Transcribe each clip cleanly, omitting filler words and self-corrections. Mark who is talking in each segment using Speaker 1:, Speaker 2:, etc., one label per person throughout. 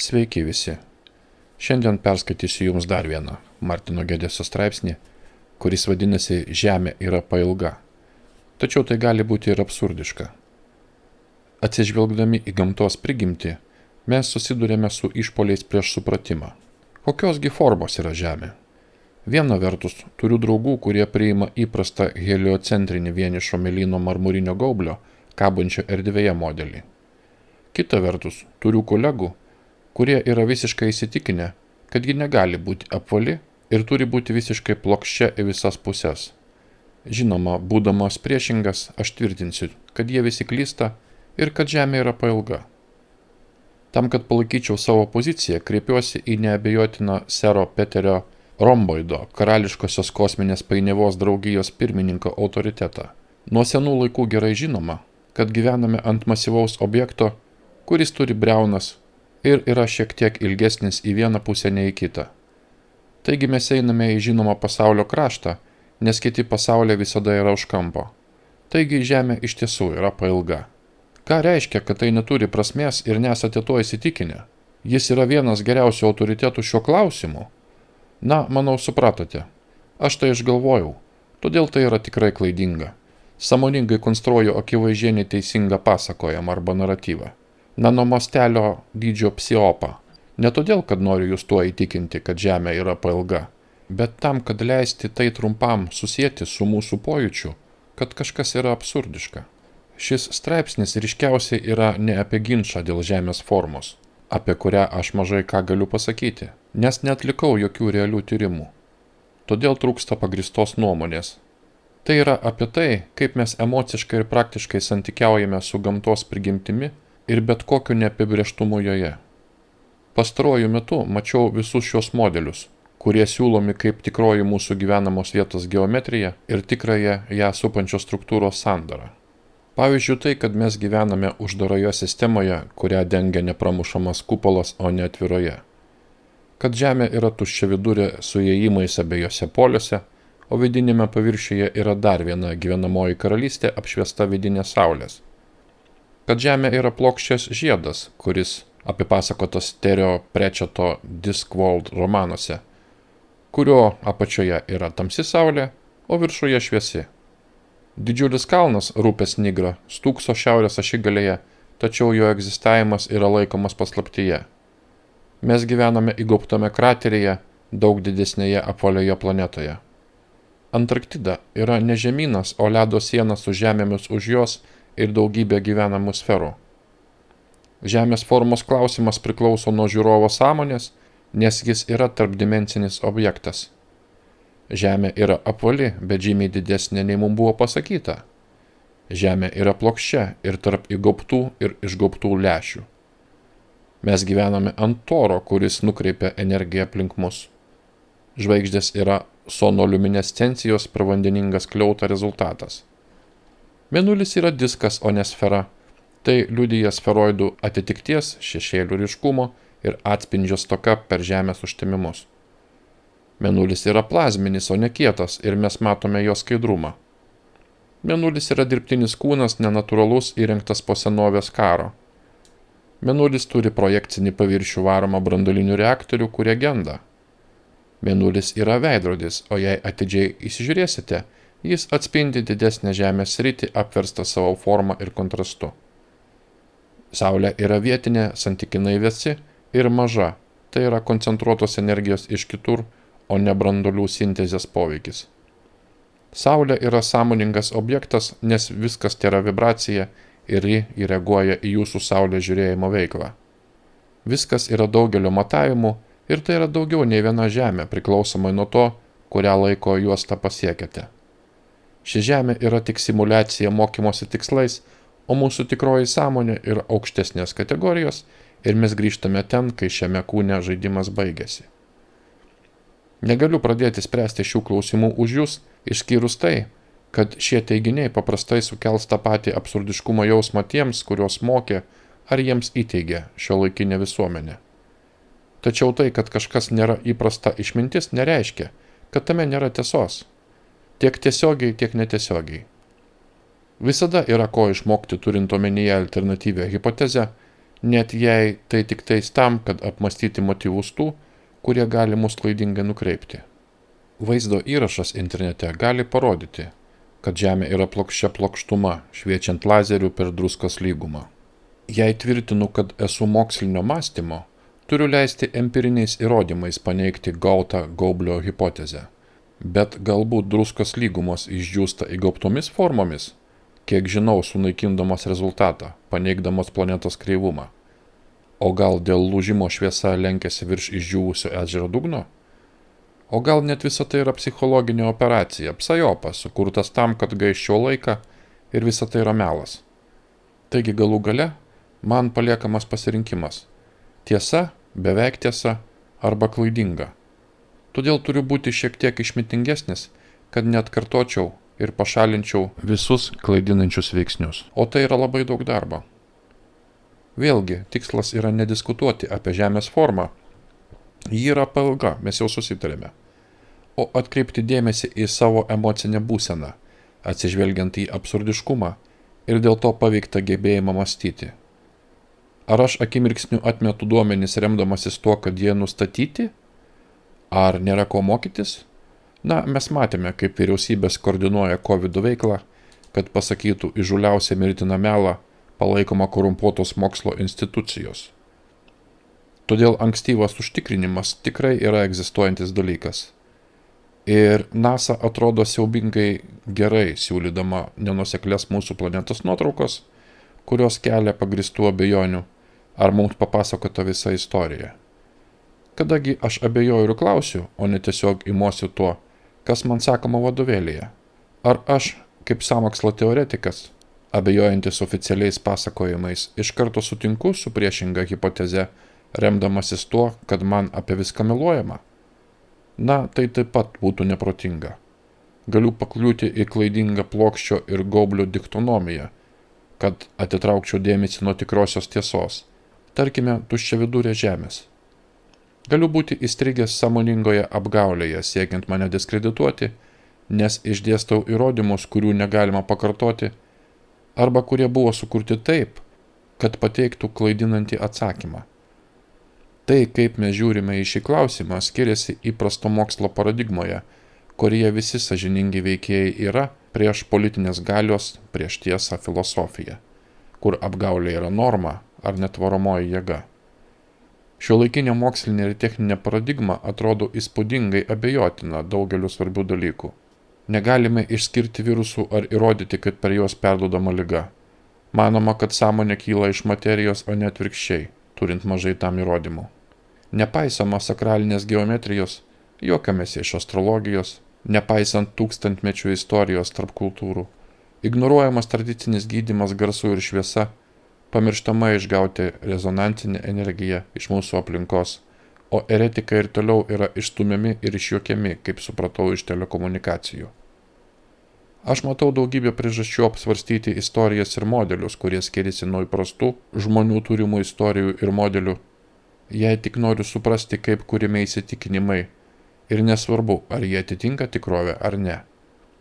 Speaker 1: Sveiki visi. Šiandien perskaitysiu Jums dar vieną Martino Gedesio straipsnį, kuris vadinasi Žemė yra pailga. Tačiau tai gali būti ir absurdiška. Atsižvelgdami į gamtos prigimtį, mes susidurėme su išpoliais prieš supratimą. Kokiosgi formos yra Žemė? Viena vertus, turiu draugų, kurie priima įprastą heliocentrinį vienišo mėlyno marmurinio gaublio, kabančio erdvėje modelį. Kita vertus, turiu kolegų, kurie yra visiškai įsitikinę, kad ji negali būti apvali ir turi būti visiškai plokščia į visas puses. Žinoma, būdamas priešingas, aš tvirtinsiu, kad jie visi klysta ir kad Žemė yra pailga. Tam, kad palaikyčiau savo poziciją, kreipiuosi į neabejotiną sero Peterio Romboido, karališkosios kosminės painiavos draugijos pirmininko autoritetą. Nuo senų laikų gerai žinoma, kad gyvename ant masyvaus objekto, kuris turi briaunas ir yra šiek tiek ilgesnis į vieną pusę nei į kitą. Taigi mes einame į žinomą pasaulio kraštą, nes kiti pasauliai visada yra už kampo. Taigi Žemė iš tiesų yra pailga. Ką reiškia, kad tai neturi prasmės ir nesate to įsitikinę? Jis yra vienas geriausių autoritetų šiuo klausimu? Na, manau, supratote. Aš tai išgalvojau, todėl tai yra tikrai klaidinga. Sąmoningai konstruoju akivaizdžiai neteisingą pasakojimą arba naratyvą. Nanomastelio dydžio psiopą. Ne todėl, kad noriu jūs tuo įtikinti, kad Žemė yra pailga, bet tam, kad leisti tai trumpam susieti su mūsų pojūčiu, kad kažkas yra absurdiška. Šis straipsnis ryškiausiai yra ne apie ginčą dėl Žemės formos, apie kurią aš mažai ką galiu pasakyti, nes neatlikau jokių realių tyrimų. Todėl trūksta pagristos nuomonės. Tai yra apie tai, kaip mes emociškai ir praktiškai santykiaujame su gamtos prigimtimi ir bet kokiu neapibrėžtumu joje. Pastaruoju metu mačiau visus šios modelius, kurie siūlomi kaip tikroji mūsų gyvenamos vietos geometrija ir tikrąją ją supančios struktūros sandarą. Pavyzdžiui tai, kad mes gyvename uždaroje sistemoje, kurią dengia nepramušamas kupolas, o ne atviroje. Kad Žemė yra tuščiavidurė su įėjimais abiejose poliuose, o vidinėme paviršiuje yra dar viena gyvenamoji karalystė apšviesta vidinės saulės. Kad Žemė yra plokščias žiedas, kuris apipasakotas Terio Prečeto Discworld romanuose, kurio apačioje yra tamsi saulė, o viršuje šviesi. Didžiulis kalnas Rupės Nigra stūkso šiaurės ašigalėje, tačiau jo egzistavimas yra laikomas paslaptyje. Mes gyvename įgaubtame krateryje, daug didesnėje apvalioje planetoje. Antarktida yra ne žemynas, o ledo siena su žemėmis už jos ir daugybė gyvenamų sferų. Žemės formos klausimas priklauso nuo žiūrovo sąmonės, nes jis yra tarpdimensinis objektas. Žemė yra apvali, bet žymiai didesnė nei mums buvo pasakyta. Žemė yra plokščia ir tarp įgaubtų ir išgaubtų lęšių. Mes gyvename ant toro, kuris nukreipia energiją aplink mus. Žvaigždės yra sonoliuminescencijos per vandeningas skliautą rezultatas. Mėnulis yra diskas, o ne sfera. Tai liudija sferoidų atitikties, šešėlių ryškumo ir atspindžio stoka per Žemės užtemimus. Mėnulis yra plazminis, o ne kietas, ir mes matome jo skaidrumą. Mėnulis yra dirbtinis kūnas, nenatūralus, įrengtas po senovės karo. Mėnulis turi projekcinį paviršių varomą branduolinių reaktorių, kurie genda. Mėnulis yra veidrodis, o jei atidžiai įsižiūrėsite, jis atspindi didesnę Žemės sritį apverstą savo formą ir kontrastu. Saulė yra vietinė, santykinai vėsi ir maža, tai yra koncentruotos energijos iš kitur, o ne branduolių sintezės poveikis. Saulė yra sąmoningas objektas, nes viskas tėra vibracija ir ji reaguoja į jūsų saulės žiūrėjimo veiklą. Viskas yra daugelio matavimų ir tai yra daugiau nei viena Žemė, priklausomai nuo to, kurią laiko juostą pasiekėte. Ši Žemė yra tik simuliacija mokymosi tikslais, o mūsų tikroji sąmonė yra aukštesnės kategorijos ir mes grįžtame ten, kai šiame kūne žaidimas baigėsi. Negaliu pradėti spręsti šių klausimų už jūs, išskyrus tai, kad šie teiginiai paprastai sukels tą patį absurdiškumo jausmą tiems, kuriuos mokė ar jiems įteigė šiuolaikinė visuomenė. Tačiau tai, kad kažkas nėra įprasta išmintis, nereiškia, kad tame nėra tiesos. Tiek tiesiogiai, tiek netiesiogiai. Visada yra ko išmokti turint omenyje alternatyvią hipotezę, net jei tai tik tais tam, kad apmastyti motyvus tų, kurie gali mus klaidingai nukreipti. Vaizdo įrašas internete gali parodyti, kad Žemė yra plokščia plokštuma, šviečiant lazeriu per druskos lygumą. Jei tvirtinu, kad esu mokslinio mąstymo, turiu leisti empiriniais įrodymais paneigti gautą Gaublio hipotezę. Bet galbūt druskos lygumos išdžiūsta įgaubtomis formomis, kiek žinau, sunaikindamas rezultatą, paneigdamas planetos kreivumą. O gal dėl lūžimo šviesa lenkiasi virš išdžiūvusio ežero dugno? O gal net visa tai yra psichologinė operacija, psajopas, sukurtas tam, kad gaiščiau laiką ir visa tai yra melas. Taigi galų gale man paliekamas pasirinkimas. Tiesa, beveik tiesa arba klaidinga. Todėl turiu būti šiek tiek išmintingesnis, kad neatkartočiau ir pašalinčiau visus klaidinančius veiksnius. O tai yra labai daug darbo. Vėlgi, tikslas yra nediskutuoti apie Žemės formą. Ji yra pailga, mes jau susitarėme. O atkreipti dėmesį į savo emocinę būseną, atsižvelgiant į absurdiškumą ir dėl to paveiktą gebėjimą mąstyti. Ar aš akimirksniu atmetu duomenis remdamasis tuo, kad jie nustatyti? Ar nėra ko mokytis? Na, mes matėme, kaip vyriausybės koordinuoja COVID veiklą, kad pasakytų įžūliausią mirtiną melą, palaikoma korumpuotos mokslo institucijos. Todėl ankstyvas užtikrinimas tikrai yra egzistuojantis dalykas. Ir NASA atrodo siaubingai gerai siūlydama nenuoseklias mūsų planetos nuotraukos, kurios kelia pagristų abejonių, ar mums papasakota visa istorija. Kadagi aš abejoju ir klausiu, o ne tiesiog imuosiu tuo, kas man sakoma vadovėlyje. Ar aš, kaip sąmokslo teoretikas, abejojantis oficialiais pasakojimais, iš karto sutinku su priešinga hipoteze, remdamasis tuo, kad man apie viską meluojama? Na, tai taip pat būtų neprotinga. Galiu pakliūti į klaidingą Plokščio ir Gaublio diktonomiją, kad atitraukčiau dėmesį nuo tikrosios tiesos, tarkime, tuščiavidurės Žemės. Galiu būti įstrigęs sąmoningoje apgaulėje, siekiant mane diskredituoti, nes išdėstau įrodymus, kurių negalima pakartoti, arba kurie buvo sukurti taip, kad pateiktų klaidinantį atsakymą. Tai, kaip mes žiūrime į šį klausimą, skiriasi įprasto mokslo paradigmoje, kurioje visi sąžiningi veikėjai yra prieš politinės galios, prieš tiesą filosofiją, kur apgaulė yra norma ar net varomoji jėga. Šiuolaikinė mokslinė ir techninė paradigma atrodo įspūdingai abejotina daugeliu svarbių dalykų. Negalime išskirti virusų ar įrodyti, kad per juos perduodama liga. Manoma, kad sąmonė kyla iš materijos, o ne atvirkščiai, turint mažai tam įrodymų. Nepaisoma sakralinės geometrijos, juokiamės iš astrologijos, nepaisant tūkstantmečių istorijos tarp kultūrų, ignoruojamas tradicinis gydymas garsu ir šviesa, pamirštama išgauti rezonansinę energiją iš mūsų aplinkos, o eretikai ir toliau yra išstumiami ir išjuokiami, kaip supratau iš telekomunikacijų. Aš matau daugybę priežasčių apsvarstyti istorijas ir modelius, kurie skiriasi nuo įprastų žmonių turimų istorijų ir modelių, jei tik noriu suprasti, kaip kuriami įsitikinimai, ir nesvarbu, ar jie atitinka tikrovę ar ne.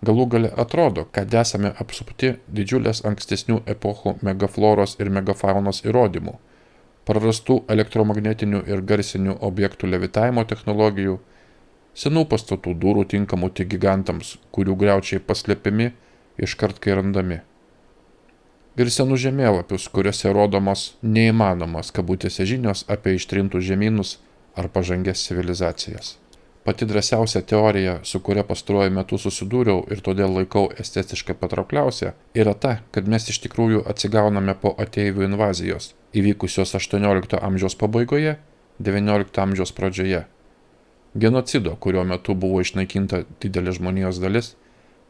Speaker 1: Galų gale atrodo, kad esame apsupti didžiulės ankstesnių epochų megafloros ir megafaunos įrodymų, prarastų elektromagnetinių ir garsinių objektų levitavimo technologijų, senų pastatų durų tinkamų tik gigantams, kurių griaučiai paslėpiami iškart kai randami. Ir senų žemėlapius, kuriuose rodomos neįmanomas kabutėse žinios apie ištrintus žemynus ar pažangės civilizacijas. Pati drąsiausia teorija, su kuria pastaruoju metu susidūriau ir todėl laikau estetiškai patraukliausia, yra ta, kad mes iš tikrųjų atsigauname po ateivių invazijos, įvykusios 18 amžiaus pabaigoje, 19 amžiaus pradžioje. Genocido, kurio metu buvo išnaikinta didelė žmonijos dalis,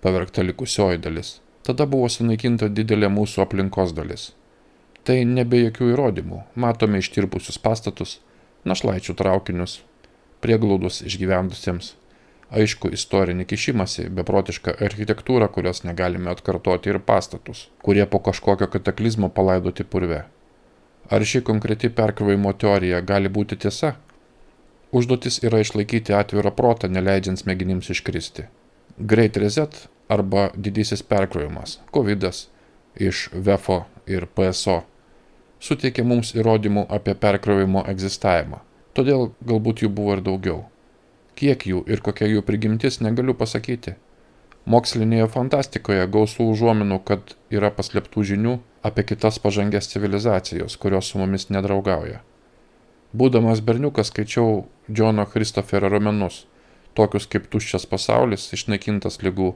Speaker 1: pavergta likusioji dalis. Tada buvo sunaikinta didelė mūsų aplinkos dalis. Tai nebe jokių įrodymų, matome ištirpusius pastatus, našlaičių traukinius, prieglaudus išgyvendusiems, aišku istorinį kišimąsi, beprotišką architektūrą, kurios negalime atkartoti, ir pastatus, kurie po kažkokio kataklizmo palaidoti purve. Ar ši konkreti perkrovimo teorija gali būti tiesa? Užduotis yra išlaikyti atvirą protą, neleidžiant smegenims iškristi. Great Reset arba didysis perkrovimas, Covidas iš VEFO ir PSO, suteikė mums įrodymų apie perkrovimo egzistavimą. Todėl galbūt jų buvo ir daugiau. Kiek jų ir kokia jų prigimtis negaliu pasakyti. Mokslinėje fantastikoje gausų užuominų, kad yra paslėptų žinių apie kitas pažangės civilizacijos, kurios su mumis nedraugauja. Būdamas berniukas skaičiau Džono Christopherio romanus, tokius kaip Tuščias pasaulis, Išnaikintas ligų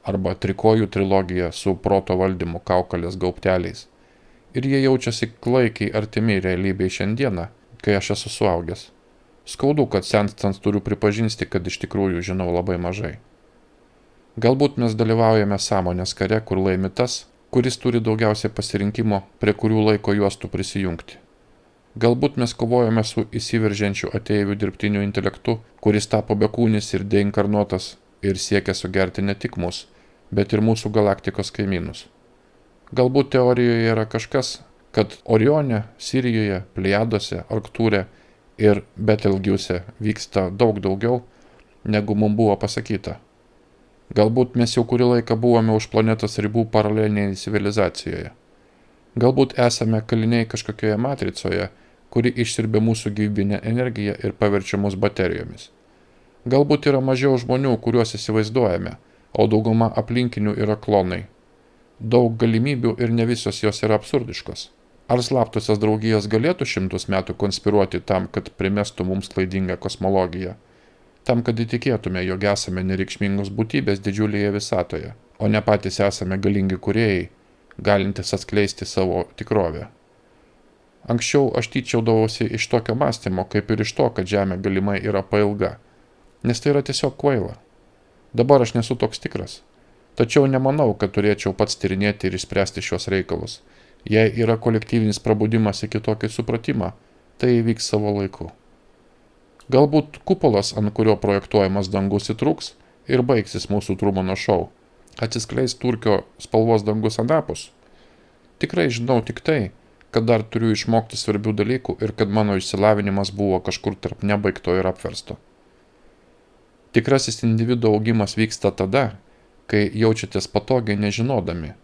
Speaker 1: arba Trikojų trilogija su proto valdymu kaukolės gaubteliais. Ir jie jaučiasi klaikiai artimi realybei šiandieną, kai aš esu suaugęs. Skaudu, kad senstant turiu pripažinti, kad iš tikrųjų žinau labai mažai. Galbūt mes dalyvaujame sąmonės kare, kur laimi tas, kuris turi daugiausiai pasirinkimo, prie kurių laiko juostų prisijungti. Galbūt mes kovojame su įsiveržiančiu ateivių dirbtiniu intelektu, kuris tapo bekūnis ir deinkarnuotas ir siekia sugerti ne tik mus, bet ir mūsų galaktikos kaimynus. Galbūt teorijoje yra kažkas, kad Orione, Sirijoje, Pleiadose, Arktūre ir Betelgiuse vyksta daug daugiau, negu mums buvo pasakyta. Galbūt mes jau kurį laiką buvome už planetos ribų paralelinėje civilizacijoje. Galbūt esame kaliniai kažkokioje matricoje, kuri išsiurbia mūsų gyvybinę energiją ir paverčia mus baterijomis. Galbūt yra mažiau žmonių, kuriuos įsivaizduojame, o dauguma aplinkinių yra klonai. Daug galimybių ir ne visos jos yra absurdiškos. Ar slaptosios draugijos galėtų 100 metų konspiruoti tam, kad primestų mums klaidingą kosmologiją? Tam, kad įtikėtume, jog esame nereikšmingos būtybės didžiulėje visatoje, o ne patys esame galingi kūrėjai, galintys atskleisti savo tikrovę. Anksčiau aš tyčiaudavausi iš tokio mąstymo, kaip ir iš to, kad Žemė galimai yra pailga, nes tai yra tiesiog kvaila. Dabar aš nesu toks tikras. Tačiau nemanau, kad turėčiau pats tyrinėti ir išspręsti šios reikalus. Jei yra kolektyvinis prabudimas į kitokį supratimą, tai įvyks savo laiku. Galbūt kupolas, ant kurio projektuojamas dangus įtrūks ir baigsis mūsų Trumano šou. Atsiskleis turkio spalvos dangus anapus. Tikrai žinau tik tai, kad dar turiu išmokti svarbių dalykų ir kad mano išsilavinimas buvo kažkur tarp nebaigto ir apversto. Tikrasis individo augimas vyksta tada, kai jaučiatės patogiai nežinodami,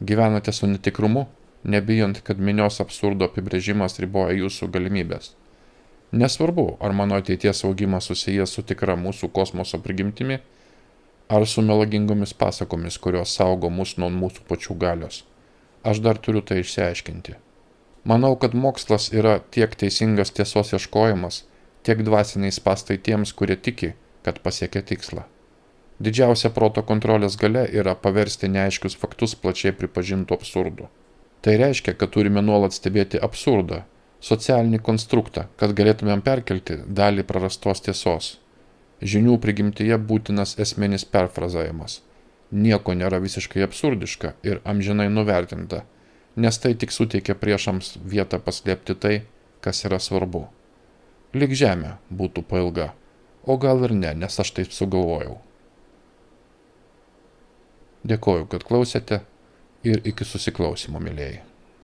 Speaker 1: gyvenate su netikrumu, nebijant, kad minios absurdo apibrėžimas riboja jūsų galimybės. Nesvarbu, ar mano ateities augimas susijęs su tikra mūsų kosmoso prigimtimi, ar su melagingomis pasakomis, kurios saugo mus nuo mūsų pačių galios. Aš dar turiu tai išsiaiškinti. Manau, kad mokslas yra tiek teisingas tiesos ieškojimas, tiek dvasiniai spąstai tiems, kurie tiki, kad pasiekia tikslą. Didžiausia proto kontrolės galia yra paversti neaiškius faktus plačiai pripažintų absurdų. Tai reiškia, kad turime nuolat stebėti absurdą, socialinį konstruktą, kad galėtumėm perkelti dalį prarastos tiesos. Žinių prigimtyje būtinas esminis perfrazavimas. Nieko nėra visiškai absurdiška ir amžinai nuvertinta, nes tai tik suteikia priešams vietą paslėpti tai, kas yra svarbu. Lyg Žemė būtų pailga, o gal ir ne, nes aš taip sugalvojau. Dėkoju, kad klausėte ir iki susiklausymo, mielieji.